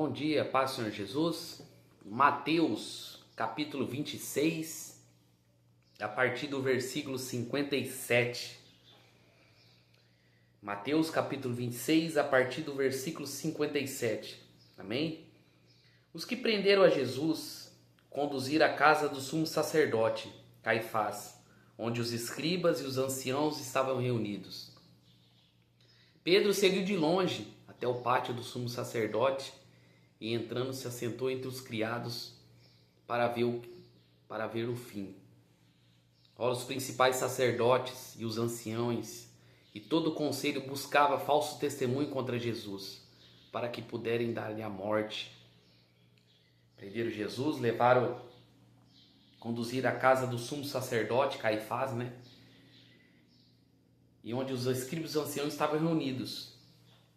Bom dia, paz do Senhor Jesus. Mateus, capítulo 26, a partir do versículo 57. Mateus, capítulo 26, a partir do versículo 57. Amém? Os que prenderam a Jesus conduziram à casa do sumo sacerdote, Caifás, onde os escribas e os anciãos estavam reunidos. Pedro seguiu de longe até o pátio do sumo sacerdote e, entrando, se assentou entre os criados para ver o fim. Ora, os principais sacerdotes e os anciãos e todo o conselho buscava falso testemunho contra Jesus, para que puderem dar-lhe a morte. Prenderam Jesus, conduziram à casa do sumo sacerdote, Caifás, e onde os escribas e os anciãos estavam reunidos.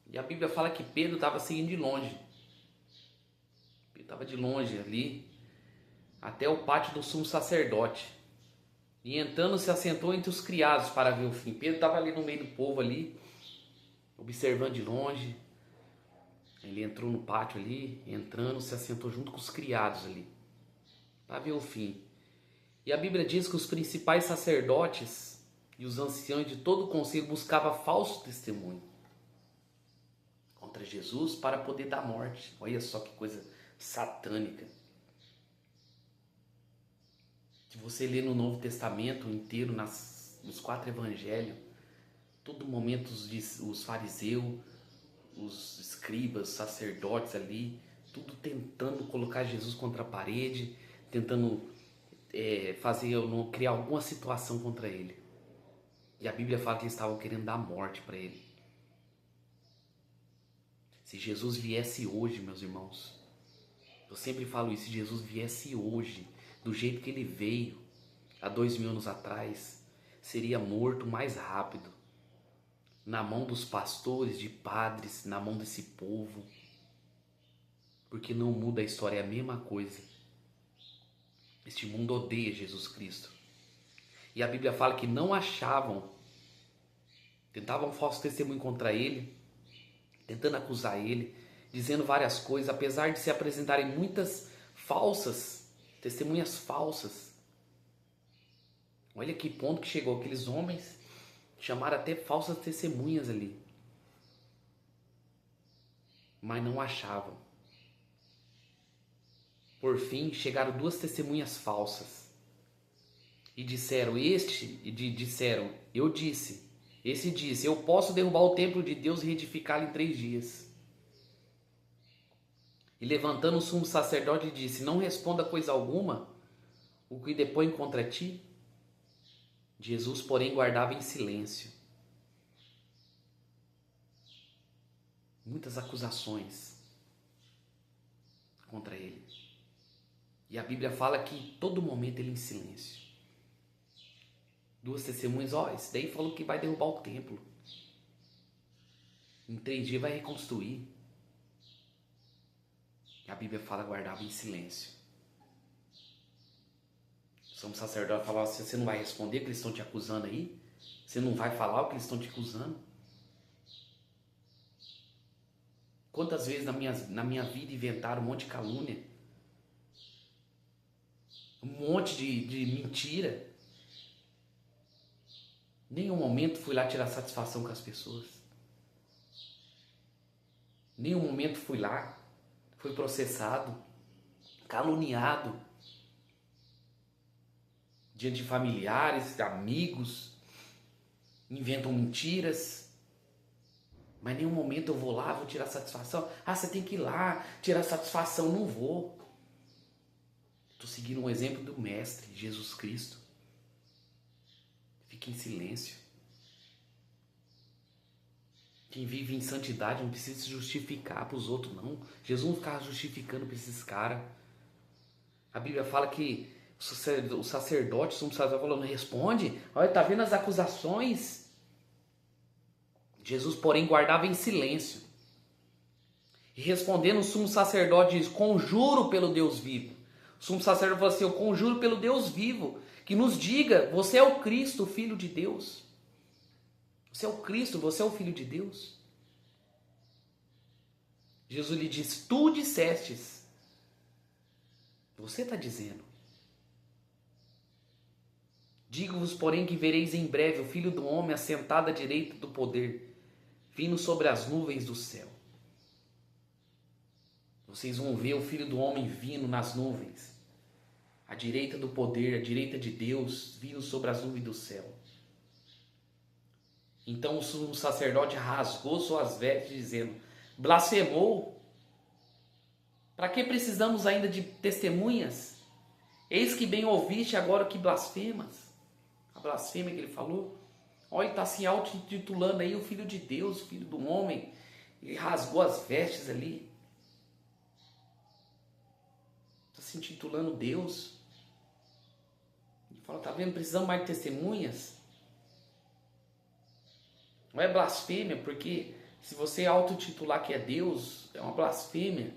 E a Bíblia fala que Pedro estava seguindo de longe. Pedro estava de longe ali, até o pátio do sumo sacerdote. E entrando, se assentou entre os criados para ver o fim. Pedro estava ali no meio do povo ali, observando de longe. Ele entrou no pátio ali, entrando, se assentou junto com os criados ali, para ver o fim. E a Bíblia diz que os principais sacerdotes e os anciãos de todo o conselho buscavam falso testemunho contra Jesus para poder dar morte. Olha só que coisa satânica. Se você ler no Novo Testamento inteiro, nos 4 evangelhos, todo momento os fariseus, os escribas, os sacerdotes ali, tudo tentando colocar Jesus contra a parede, tentando criar alguma situação contra ele. E a Bíblia fala que eles estavam querendo dar morte para ele. Se Jesus viesse hoje, meus irmãos, eu sempre falo isso, se Jesus viesse hoje, do jeito que ele veio, há 2000 anos atrás, seria morto mais rápido, na mão dos pastores, de padres, na mão desse povo, porque não muda a história, é a mesma coisa. Este mundo odeia Jesus Cristo. E a Bíblia fala que não achavam, tentavam falso testemunho contra ele, tentando acusar ele, dizendo várias coisas, apesar de se apresentarem muitas testemunhas falsas. Olha que ponto que chegou, aqueles homens chamaram até falsas testemunhas ali, mas não achavam. Por fim, chegaram 2 testemunhas falsas e disseram, esse disse, eu posso derrubar o templo de Deus e reedificá-lo em 3 dias. E levantando o sumo sacerdote disse, não responda coisa alguma o que depõe contra ti. Jesus, porém, guardava em silêncio. Muitas acusações contra ele. E a Bíblia fala que todo momento ele em silêncio. 2 testemunhas, esse daí falou que vai derrubar o templo. Em 3 dias vai reconstruir. E a Bíblia fala, guardava em silêncio. O sumo sacerdote falava assim, você não vai responder o que eles estão te acusando aí? Você não vai falar o que eles estão te acusando? Quantas vezes na minha vida inventaram um monte de calúnia? Um monte de mentira? Nenhum momento fui lá tirar satisfação com as pessoas. Nenhum momento fui lá, fui processado, caluniado, diante de familiares, amigos, inventam mentiras, mas em nenhum momento eu vou lá, vou tirar satisfação. Você tem que ir lá tirar satisfação. Não vou. Estou seguindo um exemplo do Mestre, Jesus Cristo. Fique em silêncio. Quem vive em santidade não precisa se justificar para os outros, não. Jesus não ficava justificando para esses caras. A Bíblia fala que o sacerdote, o sumo sacerdote falou, não responde? Olha, está vendo as acusações? Jesus, porém, guardava em silêncio. E respondendo, o sumo sacerdote diz, conjuro pelo Deus vivo. O sumo sacerdote falou assim, eu conjuro pelo Deus vivo, que nos diga, você é o Cristo, o Filho de Deus. Você é o Cristo, você é o Filho de Deus. Jesus lhe disse: tu dissestes. Você está dizendo. Digo-vos, porém, que vereis em breve o Filho do Homem assentado à direita do poder, vindo sobre as nuvens do céu. Vocês vão ver o Filho do Homem vindo nas nuvens, à direita do poder, à direita de Deus, vindo sobre as nuvens do céu. Então o sumo sacerdote rasgou suas vestes, dizendo: blasfemou? Para que precisamos ainda de testemunhas? Eis que bem ouviste agora que blasfemas. A blasfêmia que ele falou. Olha, ele está se auto-intitulando aí o Filho de Deus, o Filho do Homem. Ele rasgou as vestes ali. Está se intitulando Deus. Ele fala: tá vendo? Precisamos mais de testemunhas. Não é blasfêmia, porque se você auto-titular que é Deus, é uma blasfêmia.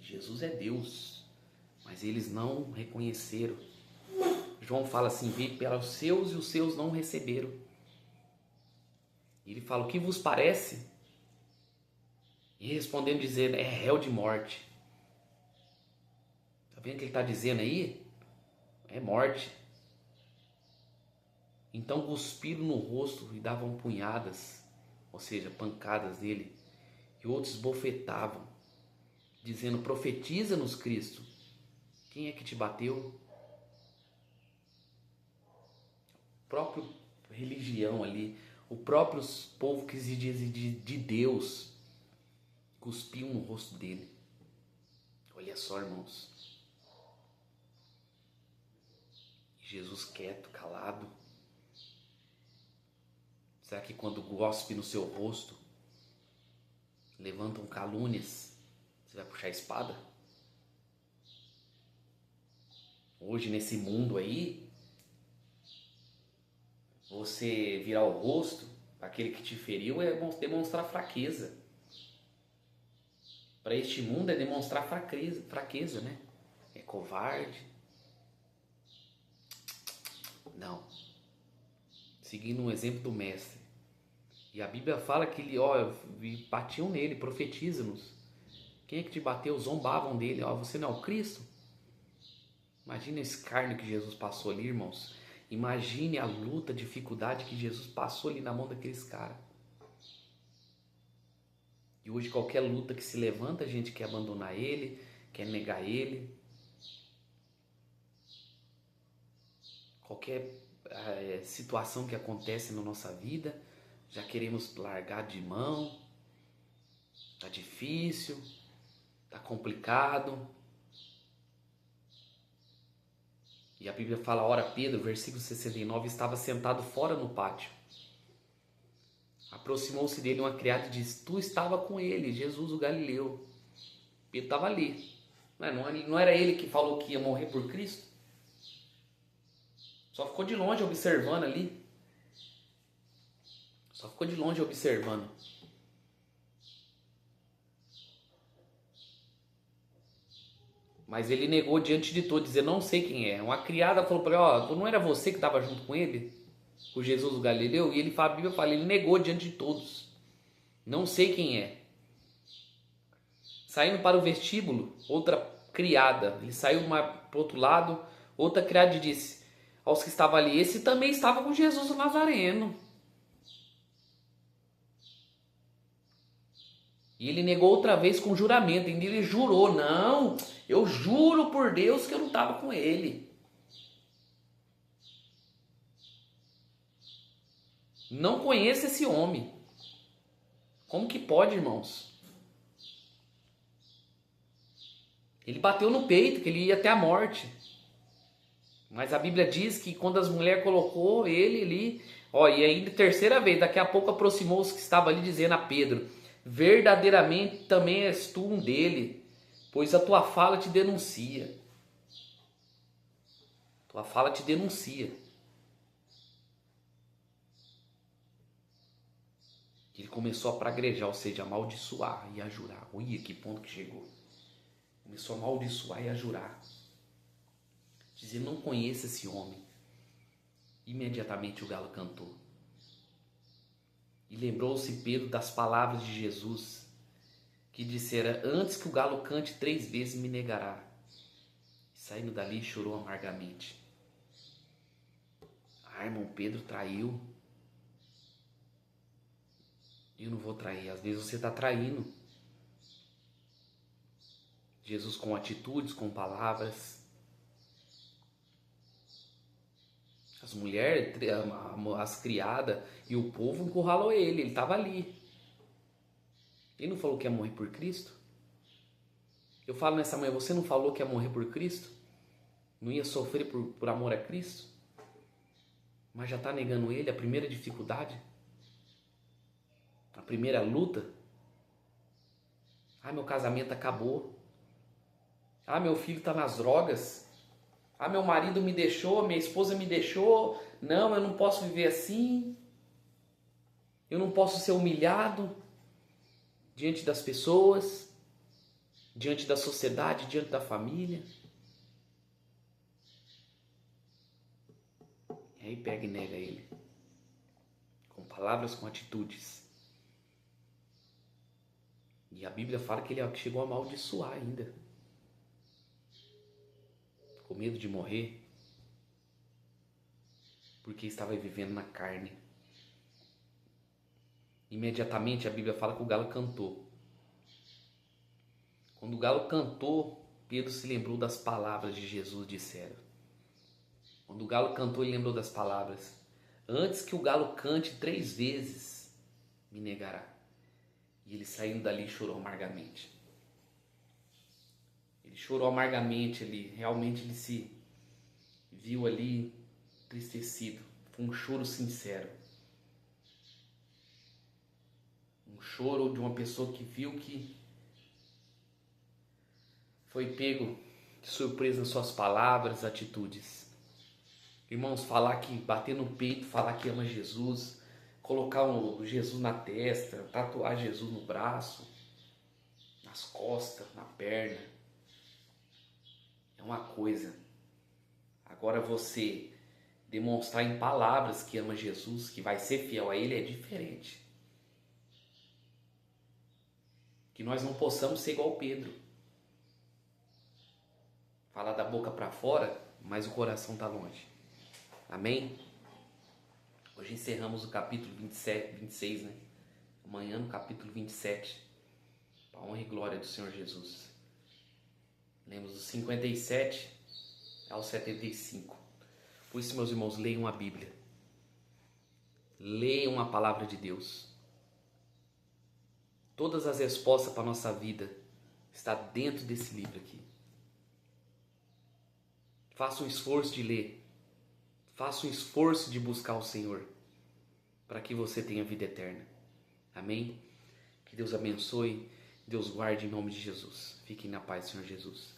Jesus é Deus, mas eles não reconheceram. João fala assim: veio para os seus e os seus não receberam. E ele fala: o que vos parece? E respondendo, dizendo: é réu de morte. Está vendo o que ele está dizendo aí? É morte. Então cuspiram no rosto e davam punhadas, ou seja, pancadas dele, e outros bofetavam, dizendo: profetiza-nos, Cristo. Quem é que te bateu? O próprio religião ali, o próprio povo que se diz de Deus, cuspiam no rosto dele. Olha só, irmãos. Jesus quieto, calado. Será que quando gospe no seu rosto, levantam calúnias, você vai puxar a espada? Hoje nesse mundo aí, você virar o rosto para aquele que te feriu é demonstrar fraqueza. Para este mundo é demonstrar fraqueza, né? É covarde. Não. Seguindo um exemplo do mestre. E a Bíblia fala que ele, batiam nele, profetiza-nos. Quem é que te bateu? Zombavam dele. Você não é o Cristo? Imagina esse escárnio que Jesus passou ali, irmãos. Imagine a luta, a dificuldade que Jesus passou ali na mão daqueles caras. E hoje qualquer luta que se levanta, a gente quer abandonar ele, quer negar ele. Qualquer situação que acontece na nossa vida, já queremos largar de mão. Tá difícil, tá complicado. E a Bíblia fala: ora, Pedro, versículo 69, estava sentado fora no pátio. Aproximou-se dele uma criada e disse: tu estava com ele, Jesus o Galileu. Pedro estava ali. Não era ele que falou que ia morrer por Cristo? Só ficou de longe observando ali. Só ficou de longe observando. Mas ele negou diante de todos, dizendo: não sei quem é. Uma criada falou para ele: não era você que estava junto com ele? O Jesus o Galileu? E ele, a Bíblia fala, ele negou diante de todos. Não sei quem é. Saindo para o vestíbulo, outra criada. Ele saiu para o outro lado, outra criada disse aos que estavam ali: esse também estava com Jesus o Nazareno. E ele negou outra vez com juramento. E ele jurou: não, eu juro por Deus que eu não estava com ele. Não conheço esse homem. Como que pode, irmãos? Ele bateu no peito, que ele ia até a morte. Mas a Bíblia diz que quando as mulheres colocou ele ali, e aí terceira vez, daqui a pouco aproximou-se que estava ali, dizendo a Pedro: verdadeiramente também és tu um dele, pois a tua fala te denuncia. Tua fala te denuncia. Ele começou a praguejar, ou seja, amaldiçoar e a jurar. Olha que ponto que chegou. Começou a amaldiçoar e a jurar. Dizer: não conheço esse homem. Imediatamente o galo cantou. E lembrou-se Pedro das palavras de Jesus: que dissera: antes que o galo cante 3 vezes me negará. E saindo dali chorou amargamente. Ah, irmão, Pedro traiu. Eu não vou trair. Às vezes você está traindo Jesus com atitudes, com palavras. As mulheres, as criadas e o povo encurralou ele. Ele estava ali. Ele não falou que ia morrer por Cristo? Eu falo nessa manhã, você não falou que ia morrer por Cristo? Não ia sofrer por amor a Cristo? Mas já está negando ele, a primeira dificuldade? A primeira luta? Ah, meu casamento acabou. Ah, meu filho está nas drogas. Ah, meu marido me deixou, minha esposa me deixou. Não, eu não posso viver assim. Eu não posso ser humilhado diante das pessoas, diante da sociedade, diante da família. E aí pega e nega ele. Com palavras, com atitudes. E a Bíblia fala que ele chegou a amaldiçoar ainda. Com medo de morrer. Porque estava vivendo na carne. Imediatamente a Bíblia fala que o galo cantou. Quando o galo cantou, Pedro se lembrou das palavras de Jesus disseram. Quando o galo cantou, ele lembrou das palavras. Antes que o galo cante 3 vezes, me negará. E ele saindo dali chorou amargamente. Ele chorou amargamente, ele se viu ali entristecido. Foi um choro sincero. Um choro de uma pessoa que viu que foi pego de surpresa nas suas palavras, atitudes. Irmãos, bater no peito, falar que ama Jesus, colocar o Jesus na testa, tatuar Jesus no braço, nas costas, na perna, é uma coisa. Agora você demonstrar em palavras que ama Jesus, que vai ser fiel a Ele, é diferente. Que nós não possamos ser igual Pedro. Falar da boca para fora, mas o coração está longe. Amém? Hoje encerramos o capítulo 27, 26, né? Amanhã no capítulo 27. Para a honra e glória do Senhor Jesus. Lemos dos 57 aos 75. Por isso, meus irmãos, leiam a Bíblia. Leiam a palavra de Deus. Todas as respostas para a nossa vida estão dentro desse livro aqui. Faça um esforço de ler. Faça um esforço de buscar o Senhor. Para que você tenha vida eterna. Amém? Que Deus abençoe. Deus guarde em nome de Jesus. Fiquem na paz, Senhor Jesus.